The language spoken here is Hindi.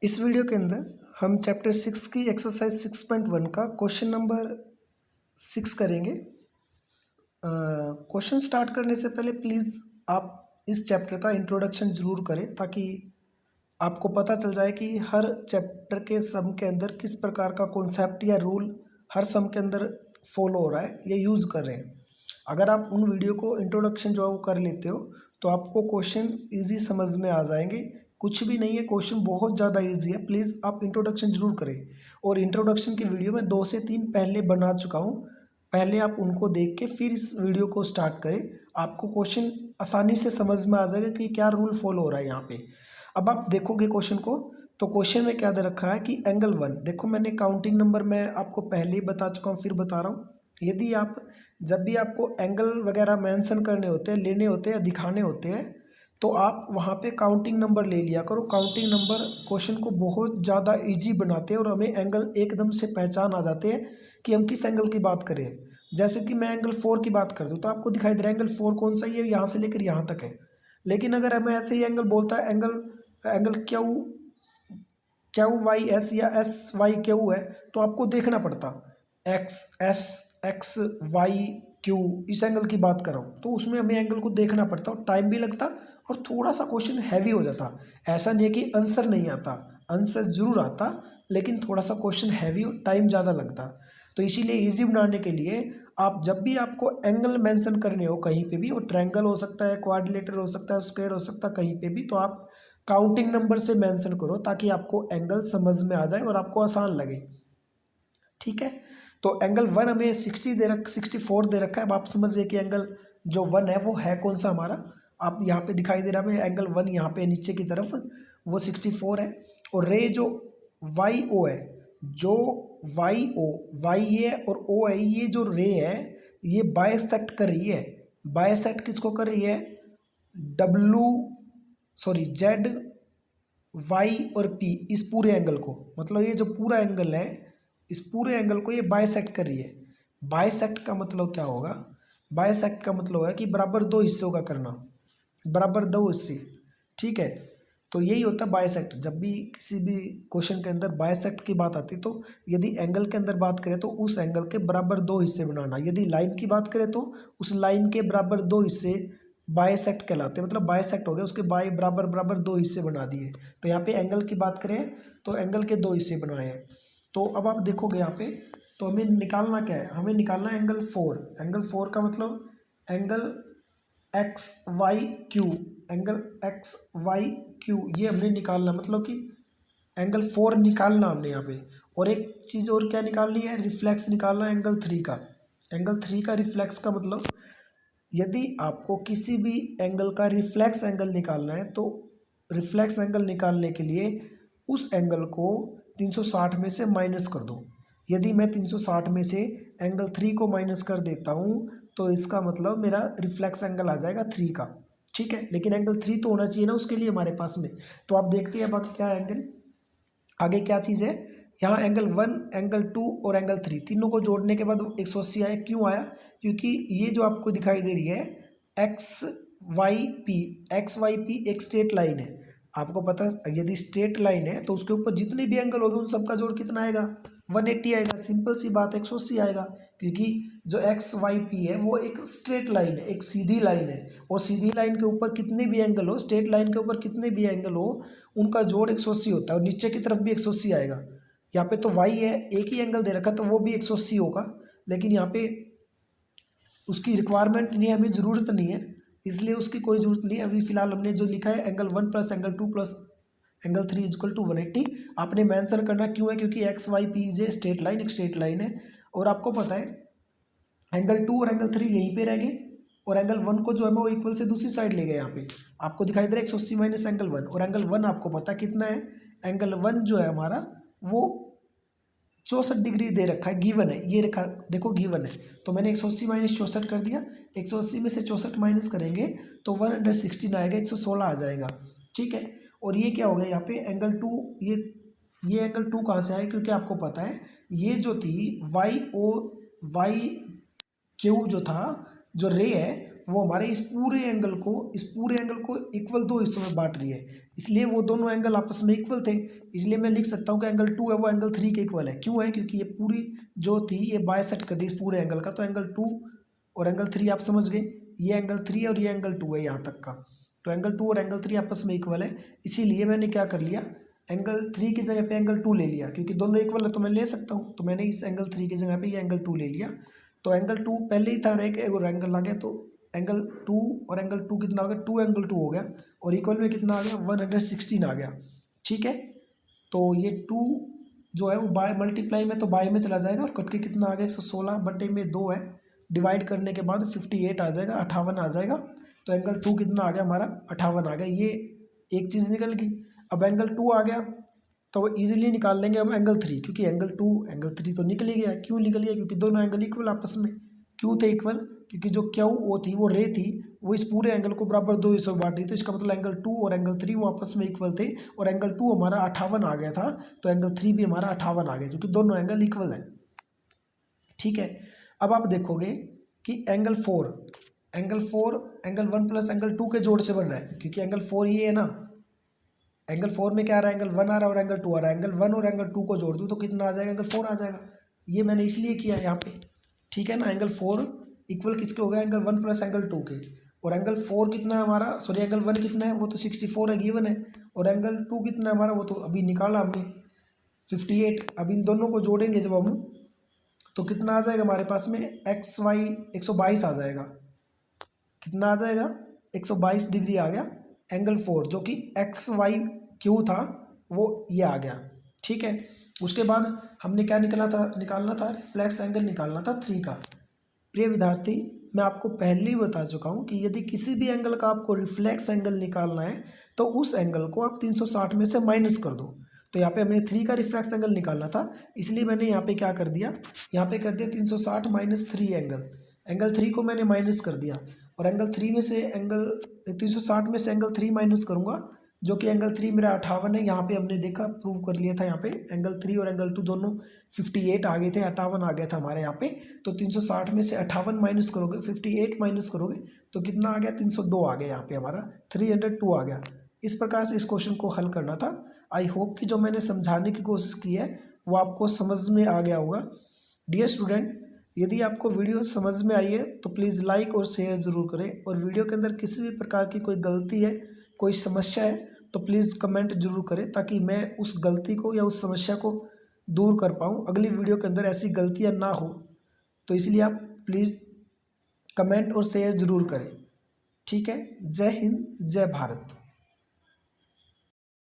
इस वीडियो के अंदर हम चैप्टर 6 की एक्सरसाइज 6.1 का क्वेश्चन नंबर 6 करेंगे। क्वेश्चन स्टार्ट करने से पहले प्लीज़ आप इस चैप्टर का इंट्रोडक्शन ज़रूर करें ताकि आपको पता चल जाए कि हर चैप्टर के सम के अंदर किस प्रकार का कॉन्सेप्ट या रूल हर सम के अंदर फॉलो हो रहा है या यूज़ कर रहे हैं। अगर आप उन वीडियो को इंट्रोडक्शन जो है वो कर लेते हो तो आपको क्वेश्चन इजी समझ में आ जाएंगे। कुछ भी नहीं है, क्वेश्चन बहुत ज़्यादा इजी है। प्लीज़ आप इंट्रोडक्शन ज़रूर करें और इंट्रोडक्शन की वीडियो मैं 2 से 3 पहले बना चुका हूँ। पहले आप उनको देख के फिर इस वीडियो को स्टार्ट करें। आपको क्वेश्चन आसानी से समझ में आ जाएगा कि क्या रूल फॉलो हो रहा है यहाँ पे। अब आप देखोगे क्वेश्चन को तो क्वेश्चन में क्या दे रखा है कि एंगल 1। देखो मैंने काउंटिंग नंबर मैं आपको पहले ही बता चुका हूँ, फिर बता रहा हूँ। यदि आप जब भी आपको एंगल वगैरह मेंशन करने होते हैं, लेने होते हैं या दिखाने होते हैं तो आप वहाँ पे काउंटिंग नंबर ले लिया करो। काउंटिंग नंबर क्वेश्चन को बहुत ज़्यादा इजी बनाते हैं और हमें एंगल एकदम से पहचान आ जाते हैं कि हम किस एंगल की बात करें। जैसे कि मैं एंगल 4 की बात कर दूँ तो आपको दिखाई दे रहा है एंगल 4 कौन सा, ये यहाँ से लेकर यहाँ तक है। लेकिन अगर हमें ऐसे ही एंगल बोलता है एंगल क्यू वाई एस या एस वाई क्यू है तो आपको देखना पड़ता X S X Y Q, इस एंगल की बात कर रहा हूँ तो उसमें हमें एंगल को देखना पड़ता और टाइम भी लगता और थोड़ा सा क्वेश्चन हैवी हो जाता। ऐसा नहीं है कि आंसर नहीं आता, आंसर जरूर आता लेकिन थोड़ा सा क्वेश्चन हैवी और टाइम ज़्यादा लगता। तो इसीलिए इजी बनाने के लिए आप जब भी आपको एंगल मेंशन करने हो कहीं पे भी, और ट्रायंगल हो सकता है, क्वाड्रिलेटरल हो सकता है, स्क्वायर हो सकता है, कहीं पे भी, तो आप काउंटिंग नंबर से मेंशन करो ताकि आपको एंगल समझ में आ जाए और आपको आसान लगे। ठीक है, तो एंगल 1 हमें 64 दे रखा है। अब आप समझ गए कि एंगल जो 1 है वो है कौन सा हमारा। आप यहाँ पे दिखाई दे रहा है एंगल 1 यहाँ पे नीचे की तरफ वो 64 है। और रे जो वाई ओ है, जो वाई ये है और ओ है, ये जो रे है ये बाइसेक्ट कर रही है। बाइसेक्ट किसको कर रही है? जेड वाई और पी, इस पूरे एंगल को, मतलब ये जो पूरा एंगल है इस पूरे एंगल को ये बाइसेक्ट कर रही है। बाइसेक्ट का मतलब क्या होगा? बाइसेक्ट का मतलब है कि बराबर दो हिस्सों का करना, बराबर दो हिस्से। ठीक है, तो यही होता है बाइसेक्ट। जब भी किसी भी क्वेश्चन के अंदर बाइसेक्ट की बात आती है तो यदि एंगल के अंदर बात करें तो उस एंगल के बराबर दो हिस्से बनाना। यदि लाइन की बात करें तो उस लाइन के बराबर दो हिस्से बाइसेक्ट कहलाते हैं। मतलब बाइसेक्ट हो गया, उसके बाई बराबर बराबर दो हिस्से बना दिए। तो यहाँ पे एंगल की बात करें तो एंगल के दो हिस्से बनाए हैं। तो अब आप देखोगे यहाँ पे तो हमें निकालना क्या है? हमें निकालना है एंगल 4। एंगल 4 का मतलब angle X Y Q, angle X Y Q ये हमने निकालना, मतलब कि एंगल 4 निकालना हमने यहाँ पे। और एक चीज़ और क्या निकालनी है? रिफ्लेक्स निकालना है एंगल 3 का। एंगल 3 का रिफ्लेक्स का मतलब यदि आपको किसी भी एंगल का रिफ्लेक्स एंगल निकालना है तो रिफ्लेक्स एंगल निकालने के लिए उस एंगल को 360 में से माइनस कर दो। यदि मैं 360 में से एंगल 3 को माइनस कर देता हूँ तो इसका मतलब मेरा रिफ्लेक्स एंगल आ जाएगा 3 का। ठीक है, लेकिन एंगल 3 तो होना चाहिए ना उसके लिए हमारे पास में। तो आप देखते हैं अब क्या एंगल आगे क्या चीज़ है। यहाँ एंगल 1, एंगल 2 और एंगल 3 तीनों को जोड़ने के बाद 180 आया। क्यों आया? क्योंकि ये जो आपको दिखाई दे रही है एक्स वाई पी एक स्ट्रेट लाइन है। आपको पता है यदि स्ट्रेट लाइन है तो उसके ऊपर जितने भी एंगल होंगे उन सबका जोड़ कितना आएगा? 180 आएगा। सिंपल सी बात, 180 आएगा। क्योंकि जो एक्स वाई पी है वो एक स्ट्रेट लाइन है, एक सीधी लाइन है। और सीधी लाइन के ऊपर कितने भी एंगल हो, स्ट्रेट लाइन के ऊपर कितने भी एंगल हो, उनका जोड़ 180 होता है। और नीचे की तरफ भी 180 आएगा। यहाँ पे तो वाई है, एक ही एंगल दे रखा तो वो भी 180 होगा। लेकिन यहाँ पे उसकी रिक्वायरमेंट नहीं है, हमें ज़रूरत नहीं है, इसलिए उसकी कोई ज़रूरत नहीं है। अभी फ़िलहाल हमने जो लिखा है angle 1 plus angle 2 plus angle 3 equal to 180। आपने मेंशन करना क्यों है? क्योंकि X Y P is a straight line, एक स्ट्रेट लाइन है। और आपको पता है एंगल 2 और एंगल 3 यहीं पे रह गए और एंगल 1 को जो है वो इक्वल से दूसरी साइड ले गए। यहाँ पे आपको दिखाई दे रहा है 180 माइनस एंगल 1, और एंगल 1 आपको पता कितना है? एंगल 1 जो है हमारा वो 64 डिग्री दे रखा है, गिवन है। ये रखा देखो गिवन है, तो मैंने 180 माइनस 64 कर दिया। 180 में से 64 माइनस करेंगे तो 116 आएगा, 116 आ जाएगा। ठीक है, और ये क्या हो गया यहाँ पे एंगल 2, ये एंगल 2 कहाँ से आया? क्योंकि आपको पता है ये जो थी वाई क्यू जो था, जो रे है वो हमारे इस पूरे एंगल को इक्वल दो हिस्सों में बांट रही है, इसलिए वो दोनों एंगल आपस में इक्वल थे। इसलिए मैं लिख सकता हूँ कि एंगल 2 है वो एंगल 3 के इक्वल है। क्यों है? क्योंकि ये पूरी जो थी ये बाइसेक्ट कर दी इस पूरे एंगल का, तो एंगल 2 और एंगल 3 आप समझ गए, ये एंगल 3 और ये एंगल 2 है यहाँ तक का, तो एंगल 2 और एंगल 3 आपस में इक्वल है। इसीलिए मैंने क्या कर लिया, एंगल 3 की जगह पे एंगल 2 ले लिया, क्योंकि दोनों इक्वल है तो मैं ले सकता हूँ, तो मैंने इस एंगल 3 की जगह पे ये एंगल 2 ले लिया। तो एंगल 2 पहले ही था, एक और एंगल आ गया, तो एंगल 2 और एंगल 2 कितना हो गया, 2 एंगल 2 हो गया, और इक्वल में कितना आ गया, 116 आ गया। ठीक है, तो ये 2 जो है वो बाय मल्टीप्लाई में तो बाय में चला जाएगा, और कट के कितना आ गया, 116 बटे में 2 है, डिवाइड करने के बाद 58 आ जाएगा, 58 आ जाएगा। तो एंगल 2 कितना आ गया हमारा, 58 आ गया। ये एक चीज़ निकल गई। अब एंगल 2 आ गया तो इजीली निकाल लेंगे हम एंगल 3, क्योंकि एंगल 2 एंगल 3 तो निकल ही गया। क्यों निकल गया? क्योंकि दोनों एंगल इक्वल आपस में। क्यों थे इक्वल? क्योंकि जो क्यू वो थी, वो रे थी, वो इस पूरे एंगल को बराबर दो हिस्सों में बांट रही, तो इसका मतलब एंगल 2 और एंगल 3 वो आपस में इक्वल थे, और एंगल 2 हमारा 58 आ गया था, तो एंगल 3 भी हमारा 58 आ गया, क्योंकि दोनों एंगल इक्वल है। ठीक है, अब आप देखोगे कि एंगल 4 एंगल 1 प्लस एंगल 2 के जोड़ से बन रहा है, क्योंकि एंगल 4 ये है ना, एंगल 4 में क्या आ रहा है, एंगल 1 आ रहा है और एंगल 2 आ रहा है, एंगल 1 और एंगल 2 को जोड़ दूँ तो कितना आ जाएगा, एंगल 4 आ जाएगा। ये मैंने इसलिए किया यहाँ पे, ठीक है ना। एंगल 4 इक्वल किसके हो गया, एंगल 1 प्लस एंगल 2 के, और एंगल 4 कितना है हमारा, सॉरी एंगल 1 कितना है, वो तो 64 है, गिवन है, और एंगल 2 कितना है हमारा, वो तो अभी निकाला हमने 58। अब इन दोनों को जोड़ेंगे जब हम, तो कितना आ जाएगा हमारे पास में, एक्स वाई 122 आ जाएगा। कितना आ जाएगा, 122 डिग्री आ गया एंगल 4, जो कि एक्स वाई क्यू था, वो ये आ गया। ठीक है, उसके बाद हमने क्या निकालना था रिफ्लेक्स एंगल निकालना था 3 का। प्रिय विद्यार्थी, मैं आपको पहले ही बता चुका हूँ कि यदि किसी भी एंगल का आपको रिफ्लेक्स एंगल निकालना है तो उस एंगल को आप 360 में से माइनस कर दो। तो यहाँ पे हमने 3 का रिफ्लेक्स एंगल निकालना था, इसलिए मैंने यहाँ पे क्या कर दिया, यहाँ पे कर दिया 360 माइनस 3 एंगल 3 को मैंने माइनस कर दिया, और एंगल 3 में से एंगल 360 में से एंगल 3 माइनस करूँगा, जो कि एंगल 3 मेरा 58 है। यहाँ पे हमने देखा, प्रूव कर लिया था, यहाँ पे एंगल 3 और एंगल 2 दोनों 58 आ गए थे, 58 आ गया था हमारे यहाँ पे। तो 360 में से 58 माइनस करोगे, 58 माइनस करोगे तो कितना आ गया, 302 आ गया, यहाँ पे हमारा 302 आ गया। इस प्रकार से इस क्वेश्चन को हल करना था। आई होप कि जो मैंने समझाने की कोशिश की है वो आपको समझ में आ गया होगा। डियर स्टूडेंट, यदि आपको वीडियो समझ में आई है तो प्लीज़ लाइक और शेयर ज़रूर करें, और वीडियो के अंदर किसी भी प्रकार की कोई गलती है, कोई समस्या है, तो प्लीज़ कमेंट जरूर करें, ताकि मैं उस गलती को या उस समस्या को दूर कर पाऊँ, अगली वीडियो के अंदर ऐसी गलतियाँ ना हो। तो इसलिए आप प्लीज़ कमेंट और शेयर ज़रूर करें। ठीक है, जय हिंद, जय भारत।